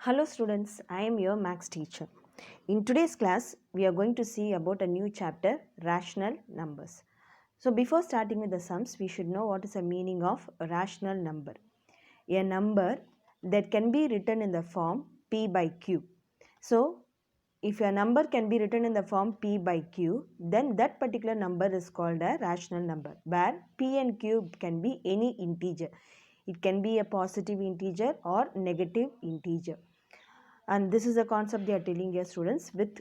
Hello students, I am your maths teacher. In today's class, we are going to see about a new chapter, rational numbers. So before starting with the sums, we should know what is the meaning of a rational number. A number that can be written in the form P by Q. So if a number can be written in the form P by Q, then that particular number is called a rational number, where P and Q can be any integer. It can be a positive integer or negative integer. And this is a concept they are telling your students with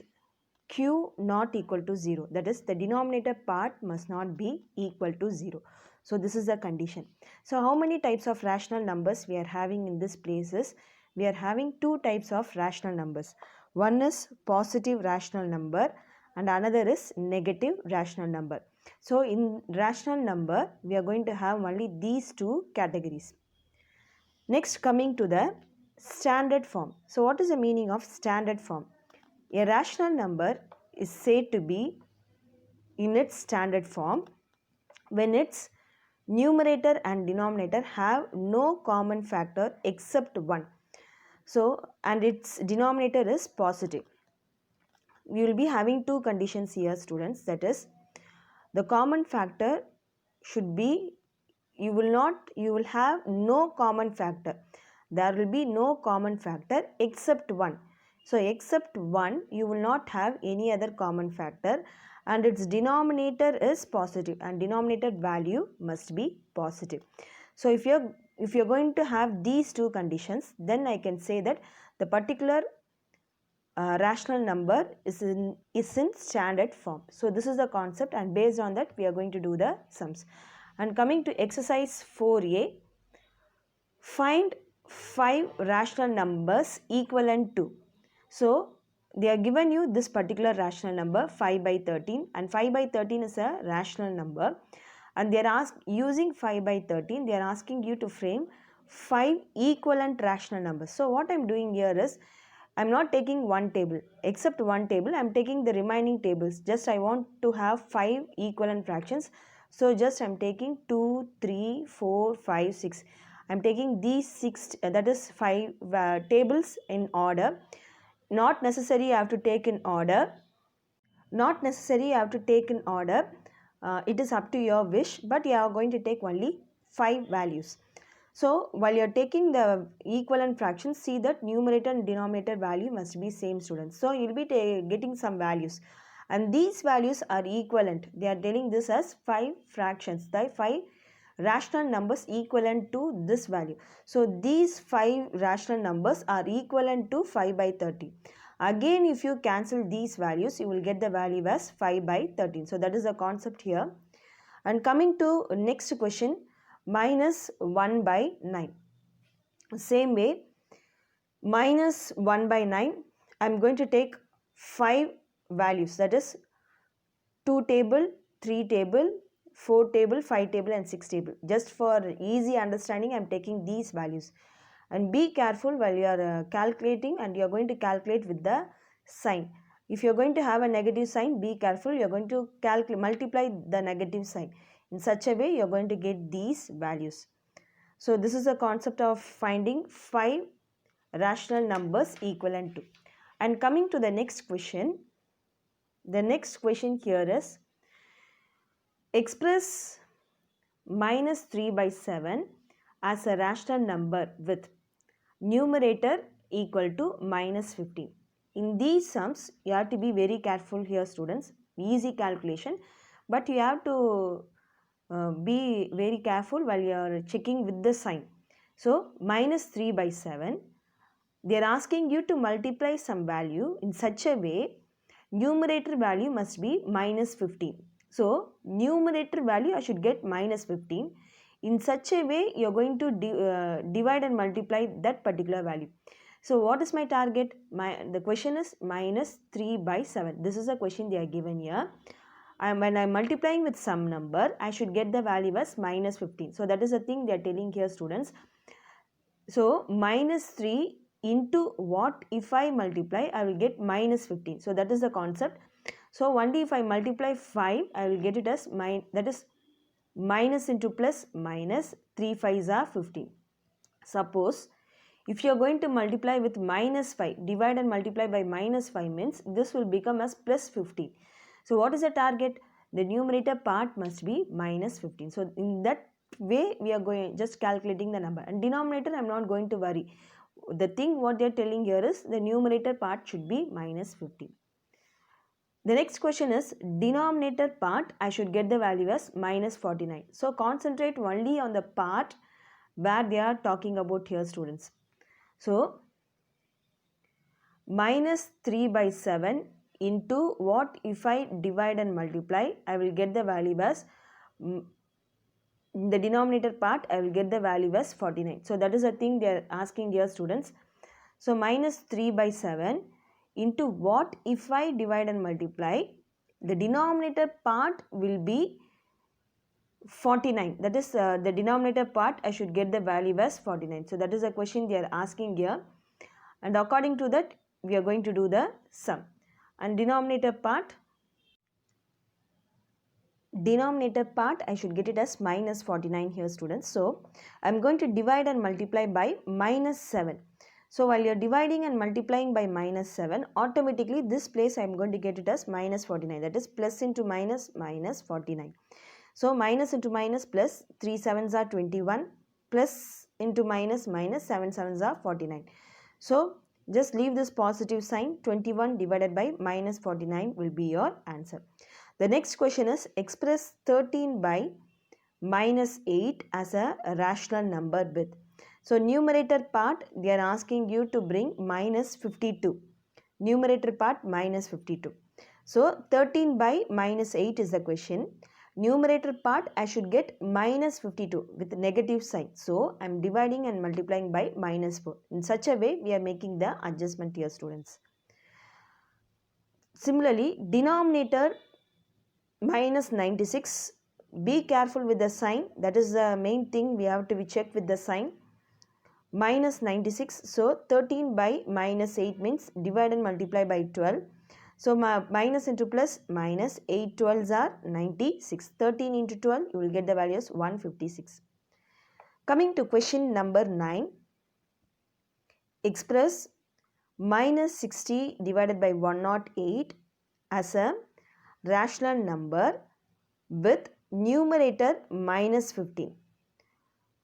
q not equal to 0. That is, the denominator part must not be equal to 0. So this is the condition. So how many types of rational numbers we are having in this places? We are having two types of rational numbers. One is positive rational number and another is negative rational number. So in rational number, we are going to have only these two categories. Next, coming to the standard form. So what is the meaning of standard form? A rational number is said to be in its standard form when its numerator and denominator have no common factor except 1. So, and its denominator is positive. We will be having two conditions here, students. That is, the common factor should be, you will have no common factor. There will be no common factor except 1. So except 1, you will not have any other common factor, and its denominator is positive, and denominator value must be positive. So if you're going to have these two conditions, then I can say that the particular rational number is in standard form. So this is the concept, and based on that we are going to do the sums. And coming to exercise 4a, find 5 rational numbers equivalent to. So they are given you this particular rational number 5 by 13, and 5 by 13 is a rational number, and they are using 5 by 13, they are asking you to frame 5 equivalent rational numbers. So what I am doing here is, I am not taking one table, except one table, I am taking the remaining tables. Just I want to have 5 equivalent fractions. So just I am taking 2, 3, 4, 5, 6. I am taking these 6, that is 5 tables in order. Not necessary you have to take in order. Not necessary you have to take in order. It is up to your wish, but you are going to take only 5 values. So while you are taking the equivalent fractions, see that numerator and denominator value must be same, students. So you will be getting some values, and these values are equivalent. They are telling this as 5 fractions, the 5 rational numbers equivalent to this value. So these 5 rational numbers are equivalent to 5 by 30. Again, if you cancel these values, you will get the value as 5 by 13. So that is the concept here. And coming to next question, minus 1 by 9. Same way, minus 1 by 9, I am going to take 5 values, that is 2 table, 3 table, 4 table, 5 table and 6 table. Just for easy understanding, I am taking these values. And be careful while you are calculating, and you are going to calculate with the sign. If you are going to have a negative sign, be careful, you are going to multiply the negative sign. In such a way, you are going to get these values. So this is the concept of finding 5 rational numbers equivalent to. And coming to the next question, the next question here is, express minus 3 by 7 as a rational number with numerator equal to minus 15. In these sums, you have to be very careful here, students. Easy calculation, but you have to be very careful while you are checking with the sign. So minus 3 by 7, they are asking you to multiply some value in such a way numerator value must be minus 15. So numerator value I should get minus 15. In such a way you are going to divide and multiply that particular value. So what is my target? The question is minus 3 by 7. This is a question they are given here. When I am multiplying with some number, I should get the value as minus 15. So that is the thing they are telling here, students. So minus 3 into what if I multiply, I will get minus 15. So that is the concept. So only if I multiply 5, I will get it as that is minus into plus minus, 3 5s are 15. Suppose If you are going to multiply with minus 5, divide and multiply by minus 5 means this will become as plus 15. So what is the target? The numerator part must be minus 15. So in that way we are going just calculating the number, and denominator I am not going to worry. The thing what they are telling here is the numerator part should be minus 15. The next question is denominator part I should get the value as minus 49. So concentrate only on the part where they are talking about here, students. So minus 3 by 7 into what if I divide and multiply, I will get the value as in the denominator part I will get the value as 49. So that is the thing they are asking here, students. So minus 3 by 7 into what if I divide and multiply, the denominator part will be 49. That is the denominator part I should get the value as 49. So that is a question they are asking here, and according to that we are going to do the sum. And denominator part I should get it as minus 49 here, students. So I am going to divide and multiply by minus 7. So while you are dividing and multiplying by minus 7, automatically this place I am going to get it as minus 49. That is plus into minus, minus 49. So minus into minus plus, 3 7s are 21, plus into minus, minus 7 7s are 49. So just leave this positive sign. 21 divided by minus 49 will be your answer. The next question is express 13 by minus 8 as a rational number with. So numerator part they are asking you to bring minus 52. Numerator part minus 52. So 13 by minus 8 is the question. Numerator part I should get minus 52 with negative sign. So I am dividing and multiplying by minus 4. In such a way we are making the adjustment here, students. Similarly, denominator minus 96. Be careful with the sign. That is the main thing we have to be checked with the sign. Minus 96. So 13 by minus 8 means divide and multiply by 12. So minus into plus, minus 8 12s are 96. 13 into 12 you will get the value as 156. Coming to question number 9. Express minus 60 divided by 108 as a rational number with numerator minus 15.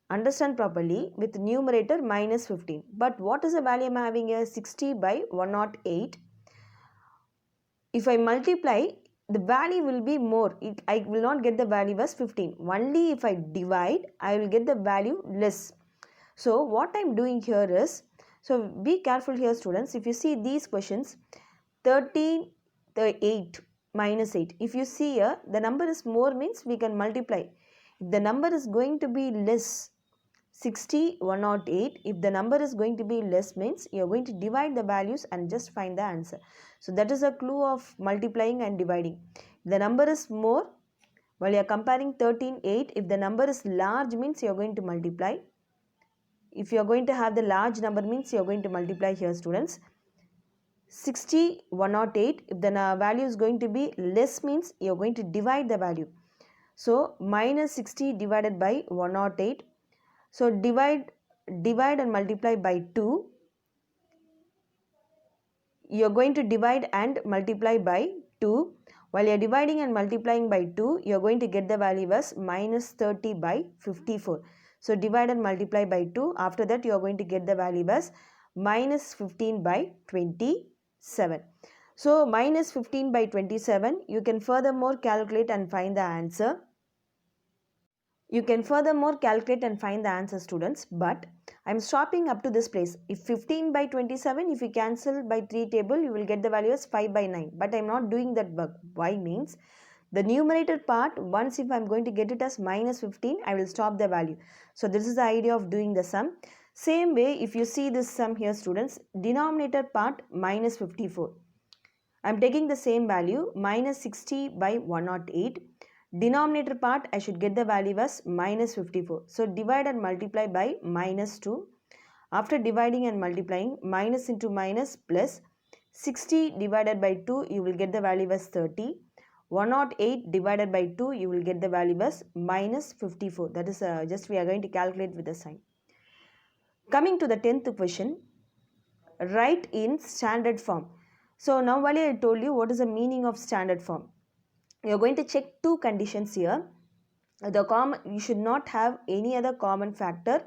Understand properly, with numerator minus 15. But what is the value I am having here? 60 by 108. If I multiply, the value will be more. I will not get the value as 15. Only if I divide, I will get the value less. So what I am doing here is, so be careful here, students. If you see these questions, 13, 8 minus 8. If you see here, the number is more means we can multiply. If the number is going to be less, 60, 108. If the number is going to be less means you are going to divide the values and just find the answer. So that is a clue of multiplying and dividing. If the number is more, while you are comparing 13, 8, if the number is large means you are going to multiply. If you are going to have the large number means you are going to multiply here, students. 60, 108, if the value is going to be less means you are going to divide the value. So minus 60 divided by 108. So divide and multiply by 2. You are going to divide and multiply by 2. While you are dividing and multiplying by 2, you are going to get the value as minus 30 by 54. So divide and multiply by 2. After that you are going to get the value as minus 15 by 27. So minus 15 by 27, you can furthermore calculate and find the answer. You can furthermore calculate and find the answer, students, but I am stopping up to this place. If 15 by 27, if you cancel by 3 table, you will get the value as 5 by 9. But I am not doing that work. Why means the numerator part, once if I am going to get it as minus 15, I will stop the value. So this is the idea of doing the sum. Same way, if you see this sum here, students, denominator part minus 54. I am taking the same value, minus 60 by 108. Denominator part I should get the value as minus 54. So divide and multiply by minus 2. After dividing and multiplying, minus into minus plus, 60 divided by 2 you will get the value as 30. 108 divided by 2 you will get the value as minus 54. That is just we are going to calculate with the sign. Coming to the 10th question, write in standard form. So now while I told you what is the meaning of standard form. You are going to check two conditions here. You should not have any other common factor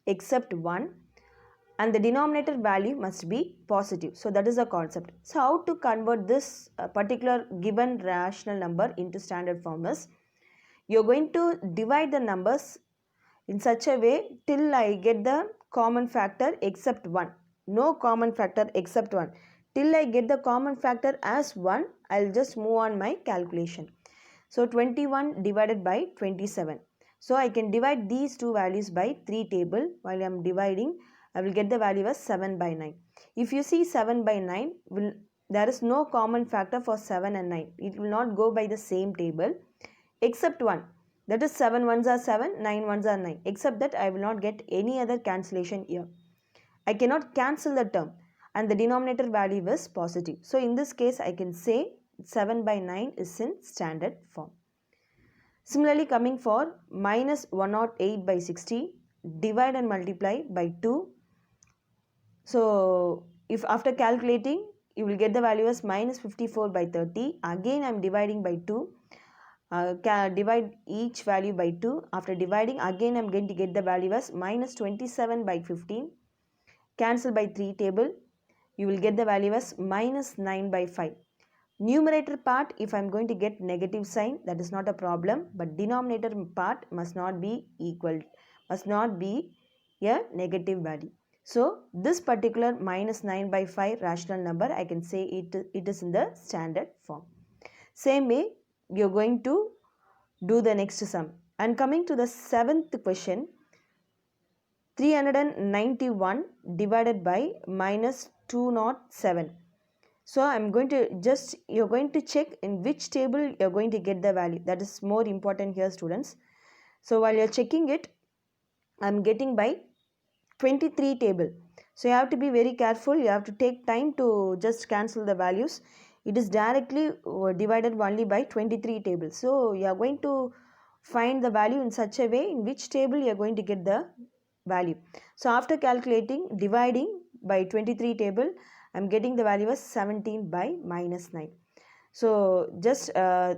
except 1, and the denominator value must be positive. So that is the concept. So how to convert this particular given rational number into standard form is, you are going to divide the numbers in such a way till I get the common factor except 1. No common factor except 1. Till I get the common factor as 1, I'll just move on my calculation. So 21 divided by 27. So I can divide these two values by 3 table. While I am dividing, I will get the value as 7 by 9. If you see 7 by 9, there is no common factor for 7 and 9. It will not go by the same table except 1. That is 7 ones are 7, 9 ones are 9. Except that I will not get any other cancellation here. I cannot cancel the term and the denominator value is positive. So in this case, I can say 7 by 9 is in standard form. Similarly, coming for minus 108 by 60, divide and multiply by 2. So if after calculating, you will get the value as minus 54 by 30. Again, I am dividing by 2. Divide each value by 2. After dividing, again I am going to get the value as minus 27 by 15. Cancel by 3 table. You will get the value as minus 9 by 5. Numerator part, if I am going to get negative sign, that is not a problem. But denominator part must not be equal, must not be a negative value. So this particular minus 9 by 5 rational number, I can say it is in the standard form. Same way, you are going to do the next sum. And coming to the 7th question, 391 divided by minus 207. So I am going to you are going to check in which table you are going to get the value. That is more important here, students. So while you are checking it, I am getting by 23 table. So you have to be very careful. You have to take time to just cancel the values. It is directly divided only by 23 tables. So you are going to find the value in such a way in which table you are going to get the value. So after calculating, dividing by 23 table, I am getting the value as 17 by minus 9. So I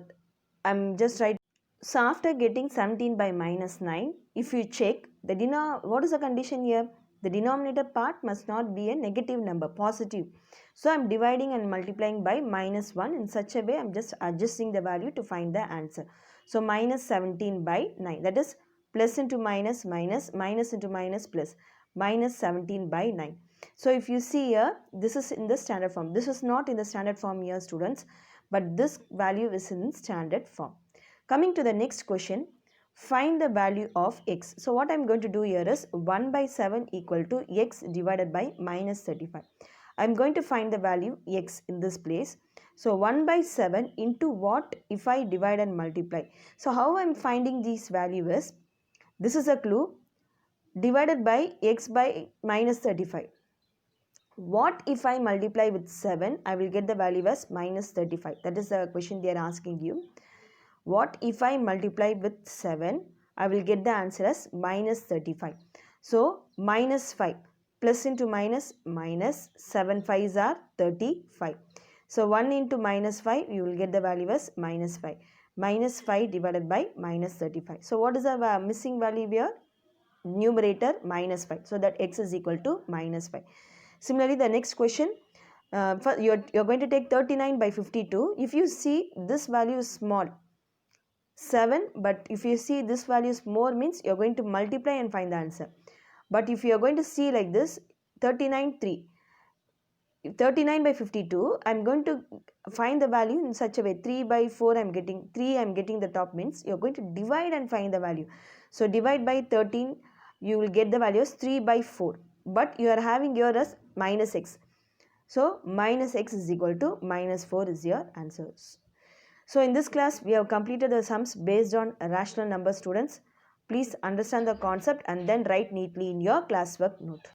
am just writing. So after getting 17 by minus 9, if you check what is the condition here? The denominator part must not be a negative number, positive. So I am dividing and multiplying by minus 1. In such a way, I am just adjusting the value to find the answer. So minus 17 by 9. That is plus into minus, minus, minus into minus, plus. Minus 17 by 9. So if you see here, this is in the standard form. This is not in the standard form here, students. But this value is in standard form. Coming to the next question, find the value of x. So what I am going to do here is 1 by 7 equal to x divided by minus 35. I am going to find the value x in this place. So 1 by 7 into what if I divide and multiply. So how I am finding this value is, this is a clue, divided by x by minus 35. What if I multiply with 7? I will get the value as minus 35. That is the question they are asking you. What if I multiply with 7? I will get the answer as minus 35. So minus 5 plus into minus, minus 7 5s are 35. So 1 into minus 5, you will get the value as minus 5. Minus 5 divided by minus 35. So what is the missing value here? Numerator minus 5. So that x is equal to minus 5. Similarly, the next question, you're going to take 39 by 52. If you see this value is small, 7, but if you see this value is more, means you are going to multiply and find the answer. But if you are going to see like this, 39 3, 39 by 52, I am going to find the value in such a way. 3 by 4 I am getting, 3 I am getting the top, means you are going to divide and find the value. So divide by 13, you will get the value as 3 by 4, but you are having here as minus x. So minus x is equal to minus 4 is your answers. So in this class, we have completed the sums based on rational numbers, students. Please understand the concept and then write neatly in your classwork note.